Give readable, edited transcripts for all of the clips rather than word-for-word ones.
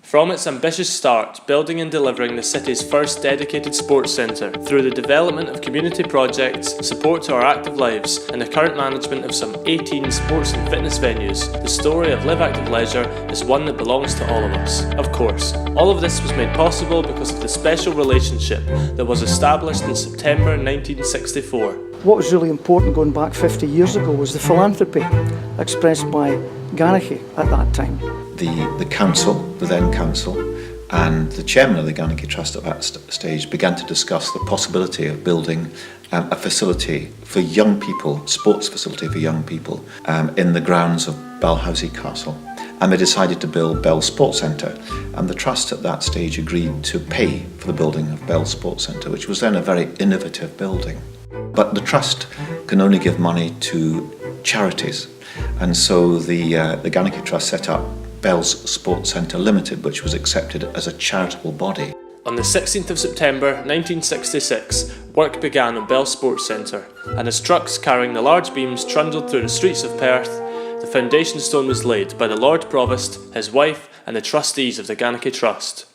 From its ambitious start, building and delivering the city's first dedicated sports centre, through the development of community projects, support to our active lives, and the current management of some 18 sports and fitness venues, the story of Live Active Leisure is one that belongs to all of us. Of course, all of this was made possible because of the special relationship that was established in September 1964. What was really important going back 50 years ago was the philanthropy expressed by Ganachie at that time. The council, the then council, and the chairman of the Ganachie Trust at that stage began to discuss the possibility of building a facility for young people, sports facility for young people, in the grounds of Balhousie Castle. And they decided to build Bell Sports Centre, and the trust at that stage agreed to pay for the building of Bell Sports Centre, which was then a very innovative building. But the trust can only give money to charities, and so the Ganachie Trust set up Bell's Sports Centre Limited, which was accepted as a charitable body. On the 16th of September 1966, work began on Bell Sports Centre, and as trucks carrying the large beams trundled through the streets of Perth, the foundation stone was laid by the Lord Provost, his wife, and the trustees of the Ganachie Trust.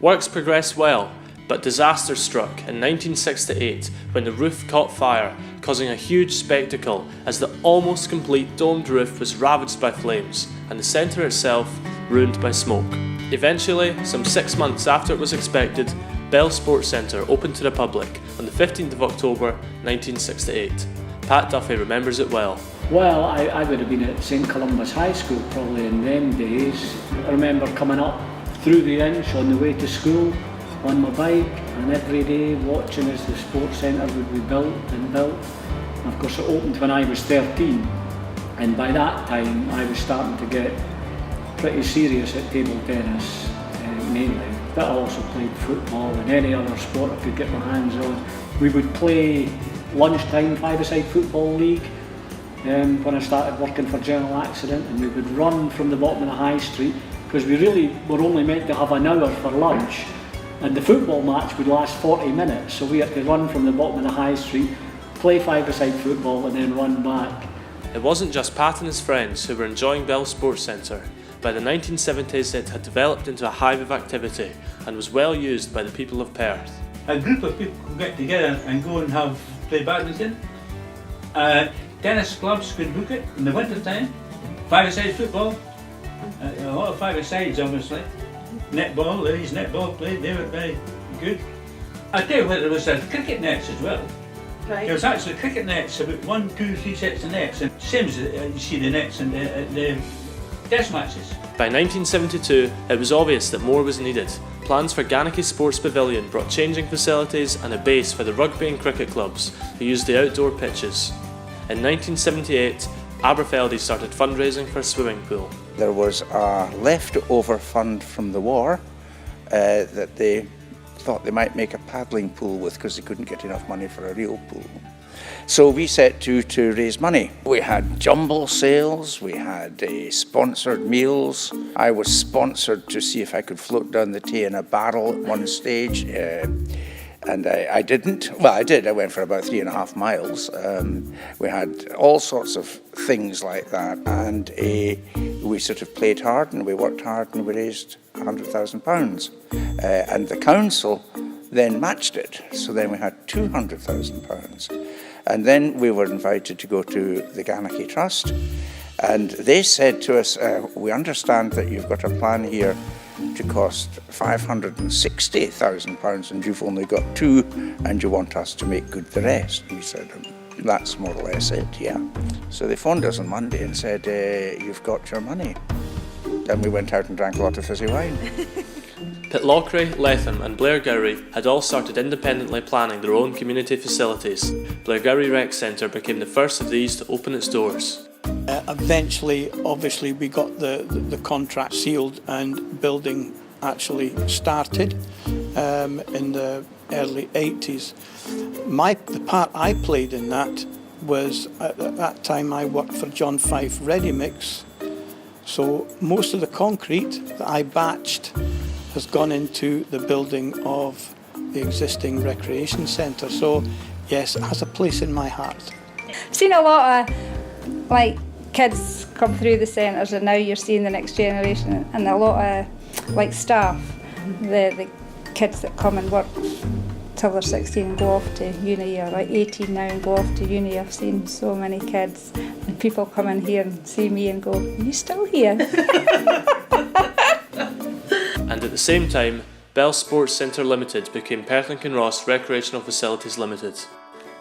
Works progressed well, but disaster struck in 1968 when the roof caught fire, causing a huge spectacle as the almost complete domed roof was ravaged by flames and the centre itself ruined by smoke. Eventually, some 6 months after it was expected, Bell Sports Centre opened to the public on the 15th of October 1968. Pat Duffy remembers it well. Well, I would have been at St Columba's High School probably in them days. I remember coming up through the inch on the way to school on my bike, and every day watching as the sports centre would be built and built. And of course it opened when I was 13, and by that time I was starting to get pretty serious at table tennis mainly, but I also played football and any other sport I could get my hands on. We would play lunchtime five-a-side football league when I started working for General Accident, and we would run from the bottom of the high street because we really were only meant to have an hour for lunch. And the football match would last 40 minutes, so we had to run from the bottom of the high street, play five-a-side football and then run back. It wasn't just Pat and his friends who were enjoying Bell Sports Centre. By the 1970s it had developed into a hive of activity and was well used by the people of Perth. A group of people could get together and go and play badminton. Tennis clubs could book it in the winter time. Five-a-side football, a lot of five-a-sides obviously. Netball, ladies netball played, they were very good. I tell you what, there was cricket nets as well. Right. There was actually cricket nets, about 1, 2, 3 sets of nets, and same as you see the nets in the test matches. By 1972, it was obvious that more was needed. Plans for Ganachie Sports Pavilion brought changing facilities and a base for the rugby and cricket clubs who used the outdoor pitches. In 1978, Aberfeldy started fundraising for a swimming pool. There was a leftover fund from the war that they thought they might make a paddling pool with because they couldn't get enough money for a real pool. So we set to raise money. We had jumble sales, we had sponsored meals. I was sponsored to see if I could float down the Tay in a barrel at one stage. And I didn't. Well, I did. I went for about 3.5 miles. We had all sorts of things like that. And we sort of played hard and we worked hard and we raised £100,000. And the council then matched it. So then we had £200,000. And then we were invited to go to the Ganachie Trust. And they said to us, we understand that you've got a plan here to cost £560,000 and you've only got 2 and you want us to make good the rest. And we said, that's more or less it, yeah. So they phoned us on Monday and said, you've got your money. Then we went out and drank a lot of fizzy wine. Pitlochry, Letham and Blairgowrie had all started independently planning their own community facilities. Blairgowrie Rec Centre became the first of these to open its doors. Eventually, obviously, we got the contract sealed and building actually started in the early 80s. The part I played in that was, at that time I worked for John Fife Ready Mix, so most of the concrete that I batched has gone into the building of the existing recreation centre. So yes, it has a place in my heart. I've seen a lot of kids come through the centres, and now you're seeing the next generation, and a lot of like staff, the kids that come and work till they're 16 and go off to uni, or like 18 now and go off to uni. I've seen so many kids, and people come in here and see me and go, "Are you still here?" And at the same time, Bell Sports Centre Limited became Perth and Kinross Recreational Facilities Limited.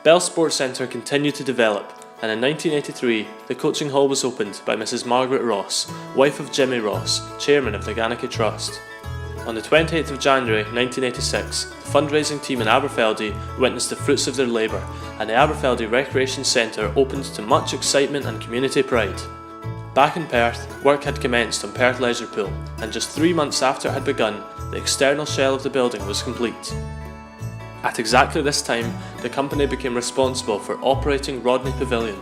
Bell Sports Centre continued to develop, and in 1983 the coaching hall was opened by Mrs Margaret Ross, wife of Jimmy Ross, chairman of the Ganachie Trust. On the 28th of January 1986, the fundraising team in Aberfeldy witnessed the fruits of their labour, and the Aberfeldy Recreation Centre opened to much excitement and community pride. Back in Perth, work had commenced on Perth Leisure Pool, and just 3 months after it had begun, the external shell of the building was complete. At exactly this time, the company became responsible for operating Rodney Pavilion.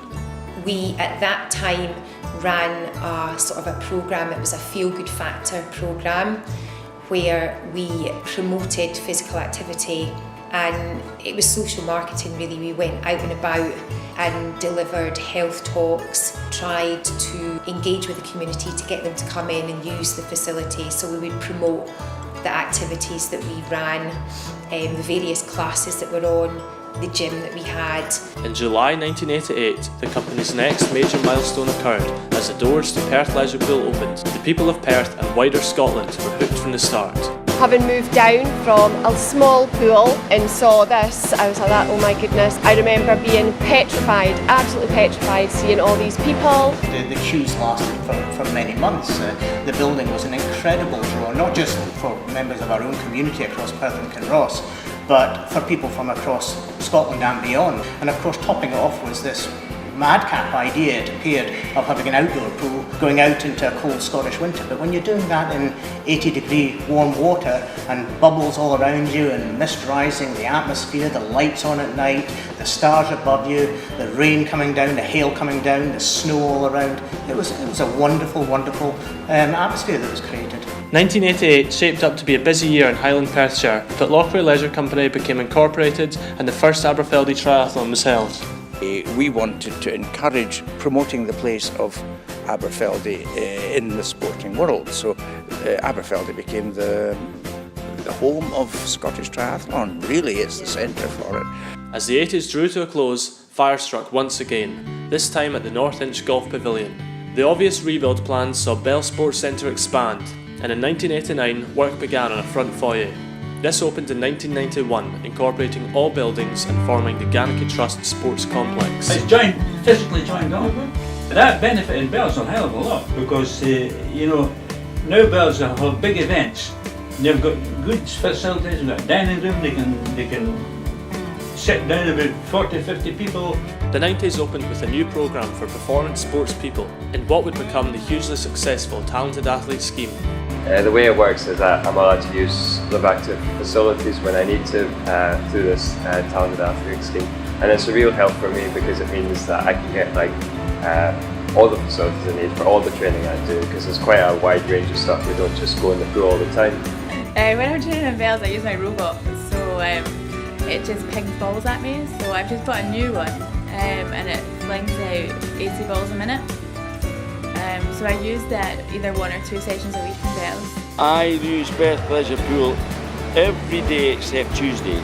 We, at that time, ran a sort of a programme. It was a Feel Good Factor programme where we promoted physical activity, and it was social marketing really. We went out and about and delivered health talks, tried to engage with the community to get them to come in and use the facility. So we would promote the activities that we ran, the various classes that were on, the gym that we had. In July 1988, the company's next major milestone occurred as the doors to Perth Leisure Pool opened. The people of Perth and wider Scotland were hooked from the start. Having moved down from a small pool and saw this, I was like, oh my goodness. I remember being petrified, absolutely petrified, seeing all these people. The queues lasted for many months. The building was an incredible draw, not just for members of our own community across Perth and Kinross, but for people from across Scotland and beyond. And of course, topping it off was this madcap idea, it appeared, of having an outdoor pool going out into a cold Scottish winter. But when you're doing that in 80-degree warm water and bubbles all around you and mist rising, the atmosphere, the lights on at night, the stars above you, the rain coming down, the hail coming down, the snow all around, it was a wonderful, wonderful atmosphere that was created. 1988 shaped up to be a busy year in Highland Perthshire. Pitlochry Leisure Company became incorporated and the first Aberfeldy Triathlon was held. We wanted to encourage promoting the place of Aberfeldy in the sporting world. So Aberfeldy became the home of Scottish triathlon. Really, it's the centre for it. As the 80s drew to a close, fire struck once again, this time at the North Inch Golf Pavilion. The obvious rebuild plans saw Bell Sports Centre expand, and in 1989 work began on a front foyer. This opened in 1991, incorporating all buildings and forming the Ganachie Trust Sports Complex. It's physically joined on. That benefited Bells a hell of a lot because, now Bells have big events. They've got good facilities, they've got a dining room, they can sit down about 40, 50 people. The 90s opened with a new programme for performance sports people in what would become the hugely successful Talented Athlete scheme. The way it works is that I'm allowed to use Live Active facilities when I need to through this Talented Athlete scheme, and it's a real help for me because it means that I can get all the facilities I need for all the training I do, because there's quite a wide range of stuff. We don't just go in the pool all the time. When I'm training in Bells, I use my robot, so it just pings balls at me. So I've just bought a new one, and it flings out 80 balls a minute. So I use that either 1 or 2 sessions a week in Bells. I use Perth Leisure Pool every day except Tuesday.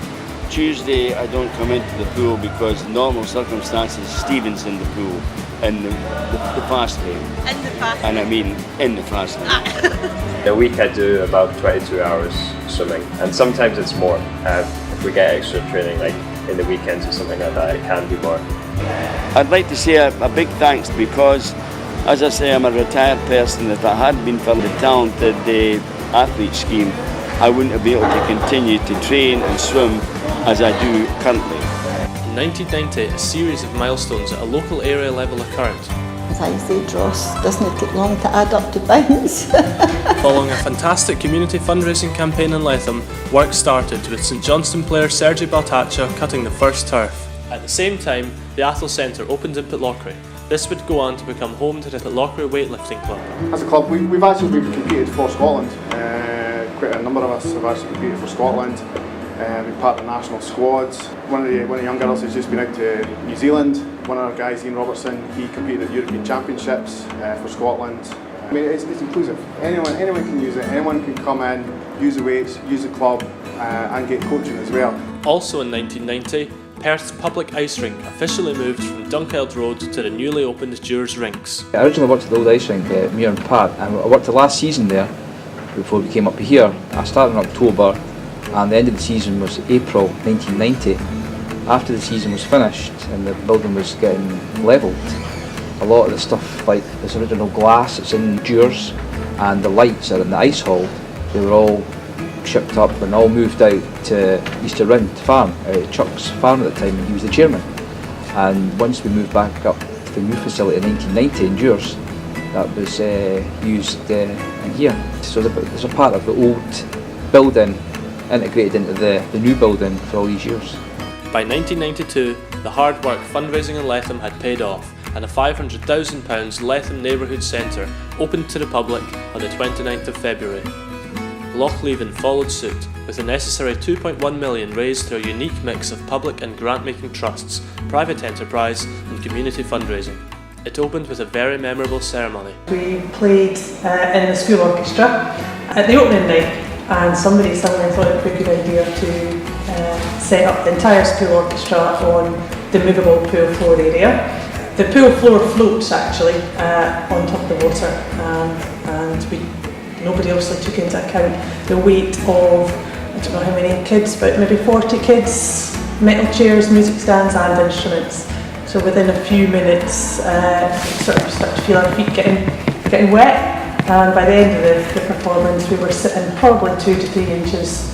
Tuesday I don't come into the pool because in normal circumstances Stephen's in the pool in the fast lane. In the fast lane? And I mean in the fast lane. A week I do about 22 hours swimming, and sometimes it's more. If we get extra training like in the weekends or something like that, it can be more. I'd like to say a big thanks because, as I say, I'm a retired person. If it hadn't been for the Talented Athlete scheme, I wouldn't have been able to continue to train and swim as I do currently. In 1990, a series of milestones at a local area level occurred. As I say, Dross doesn't take long to add up to bounds. Following a fantastic community fundraising campaign in Letham, work started with St Johnstone player Sergi Baltaccia cutting the first turf. At the same time, the Athol Centre opened in Pitlochry. This would go on to become home to the Pitlochry Weightlifting Club. As a club, we've actually competed for Scotland. Quite a number of us have actually competed for Scotland. We've part of the national squads. One of the young girls has just been out to New Zealand. One of our guys, Ian Robertson, he competed at European Championships for Scotland. I mean, it's inclusive. Anyone can use it. Anyone can come in, use the weights, use the club, and get coaching as well. Also in 1990, Perth's public ice rink officially moved from Dunkeld Road to the newly opened Dewars Rinks. I originally worked at the old ice rink at Muir and Park, and I worked the last season there before we came up here. I started in October and the end of the season was April 1990. After the season was finished and the building was getting levelled, a lot of the stuff like this original glass that's in Dewars and the lights are in the ice hall, they were all shipped up and all moved out to Easter Round Farm, Chuck's farm at the time, and he was the chairman. And once we moved back up to the new facility in 1990 in Dewars, that was used in here. So there's a part of the old building integrated into the new building for all these years. By 1992, the hard work fundraising in Letham had paid off, and a £500,000 Letham Neighbourhood Centre opened to the public on the 29th of February. Lochleven followed suit, with the necessary £2.1 million raised through a unique mix of public and grant-making trusts, private enterprise and community fundraising. It opened with a very memorable ceremony. We played in the school orchestra at the opening night, and somebody suddenly thought it would be a good idea to set up the entire school orchestra on the movable pool floor area. The pool floor floats actually on top of the water, and nobody obviously took into account the weight of, I don't know how many kids, but maybe 40 kids, metal chairs, music stands and instruments. So within a few minutes, sort of start to feel our feet getting wet, and by the end of the performance we were sitting probably 2 to 3 inches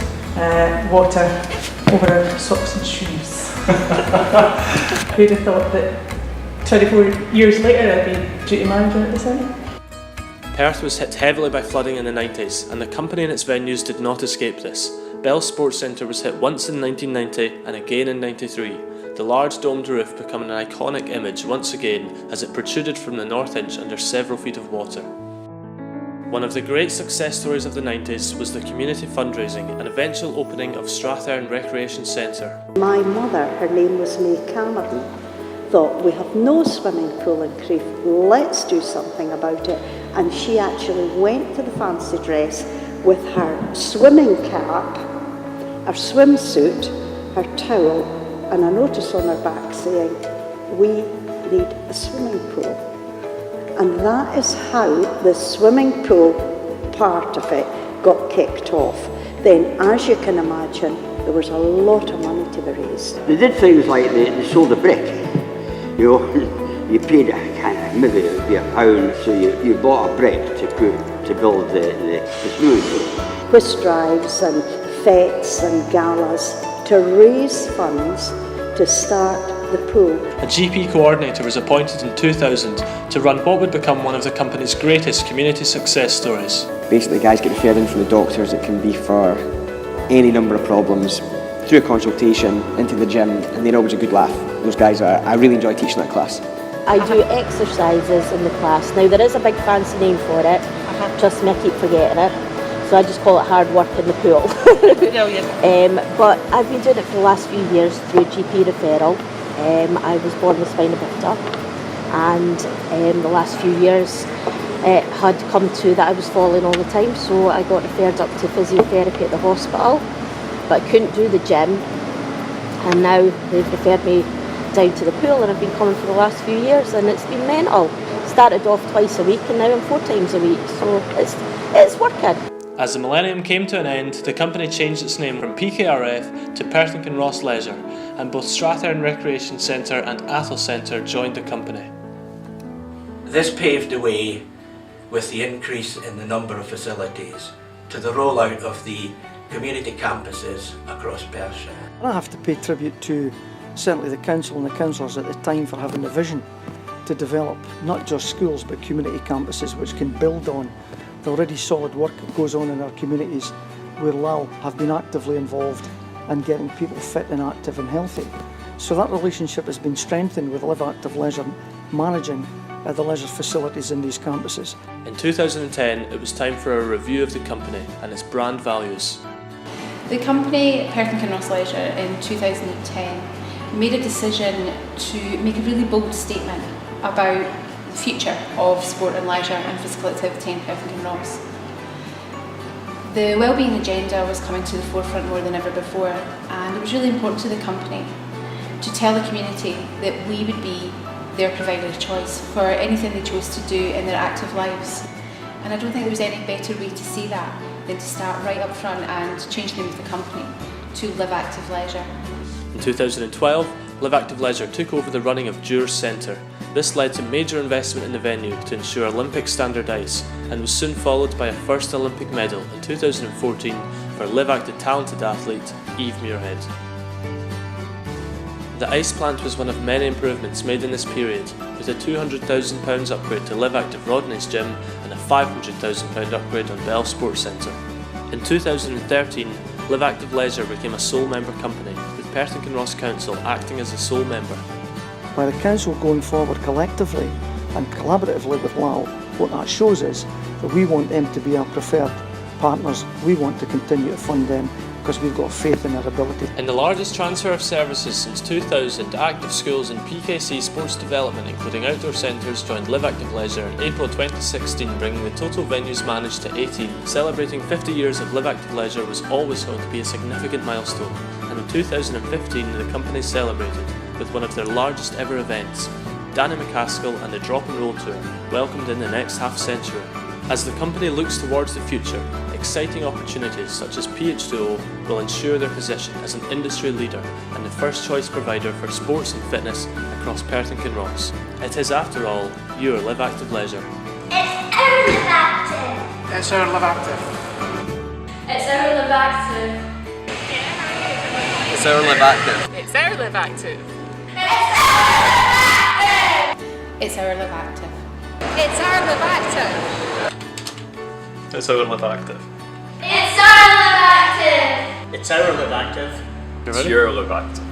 water over our socks and shoes. Who'd have thought that 24 years later I'd be duty manager at the centre? Perth was hit heavily by flooding in the 90s, and the company and its venues did not escape this. Bell Sports Centre was hit once in 1990 and again in 93. The large domed roof becoming an iconic image once again as it protruded from the north edge under several feet of water. One of the great success stories of the 90s was the community fundraising and eventual opening of Strathearn Recreation Centre. My mother, her name was May Cameron, thought we have no swimming pool in Crieff, let's do something about it. And she actually went to the fancy dress with her swimming cap, her swimsuit, her towel, and a notice on her back saying, we need a swimming pool. And that is how the swimming pool part of it got kicked off. Then, as you can imagine, there was a lot of money to be raised. They did things like they sold a brick. You know, you paid maybe it would be £1, so you bought a brick to build the swimming pool. Whist drives and fetes and galas to raise funds to start the pool. A GP coordinator was appointed in 2000 to run what would become one of the company's greatest community success stories. Basically, guys get referred in from the doctors. It can be for any number of problems, through a consultation, into the gym, and they're always a good laugh. Those guys I really enjoy teaching that class. I do exercises in the class. Now there is a big fancy name for it, trust me I keep forgetting it, so I just call it hard work in the pool. But I've been doing it for the last few years through GP referral. I was born with spina bifida, and the last few years it had come to that I was falling all the time, so I got referred up to physiotherapy at the hospital, but I couldn't do the gym, and now they've referred me down to the pool, and I've been coming for the last few years, and it's been mental. Started off twice a week and now I'm 4 times a week, so it's working. As the millennium came to an end, the company changed its name from PKRF to Perth and Kinross Leisure, and both Strathearn Recreation Centre and Athol Centre joined the company. This paved the way with the increase in the number of facilities to the rollout of the community campuses across Perthshire. I have to pay tribute to certainly the council and the councillors at the time for having the vision to develop not just schools but community campuses which can build on the already solid work that goes on in our communities, where LAL have been actively involved in getting people fit and active and healthy. So that relationship has been strengthened with Live Active Leisure managing the leisure facilities in these campuses. In 2010, it was time for a review of the company and its brand values. The company, Perth and Kinross Leisure, in 2010 made a decision to make a really bold statement about the future of sport and leisure and physical activity in Perth and Kinross. The wellbeing agenda was coming to the forefront more than ever before, and it was really important to the company to tell the community that we would be their provider of choice for anything they chose to do in their active lives. And I don't think there was any better way to see that than to start right up front and change the name of the company to Live Active Leisure. In 2012, Live Active Leisure took over the running of Dewars Centre. This led to major investment in the venue to ensure Olympic standard ice, and was soon followed by a first Olympic medal in 2014 for Live Active talented athlete Eve Muirhead. The ice plant was one of many improvements made in this period, with a £200,000 upgrade to Live Active Rodney's gym and a £500,000 upgrade on Bell Sports Centre. In 2013, Live Active Leisure became a sole member company, with Perth and Kinross Council acting as a sole member. By the council going forward collectively and collaboratively with LAL, what that shows is that we want them to be our preferred partners. We want to continue to fund them because we've got faith in their ability. In the largest transfer of services since 2000, active schools and PKC Sports Development, including outdoor centres, joined Live Active Leisure in April 2016, bringing the total venues managed to 18. Celebrating 50 years of Live Active Leisure was always going to be a significant milestone, and in 2015 the company celebrated with one of their largest ever events. Danny McCaskill and the Drop and Roll Tour welcomed in the next half century. As the company looks towards the future, exciting opportunities such as PH2O will ensure their position as an industry leader and the first choice provider for sports and fitness across Perth and Kinross. It is, after all, your Live Active Leisure. It's our Live Active. It's our Live Active. It's our Live Active. It's our Live Active. It's our Live Active. It's our Live Active. It's our Live Active. It's our Live Active. It's our Live Active. It's our Live Active. It's your Live Active.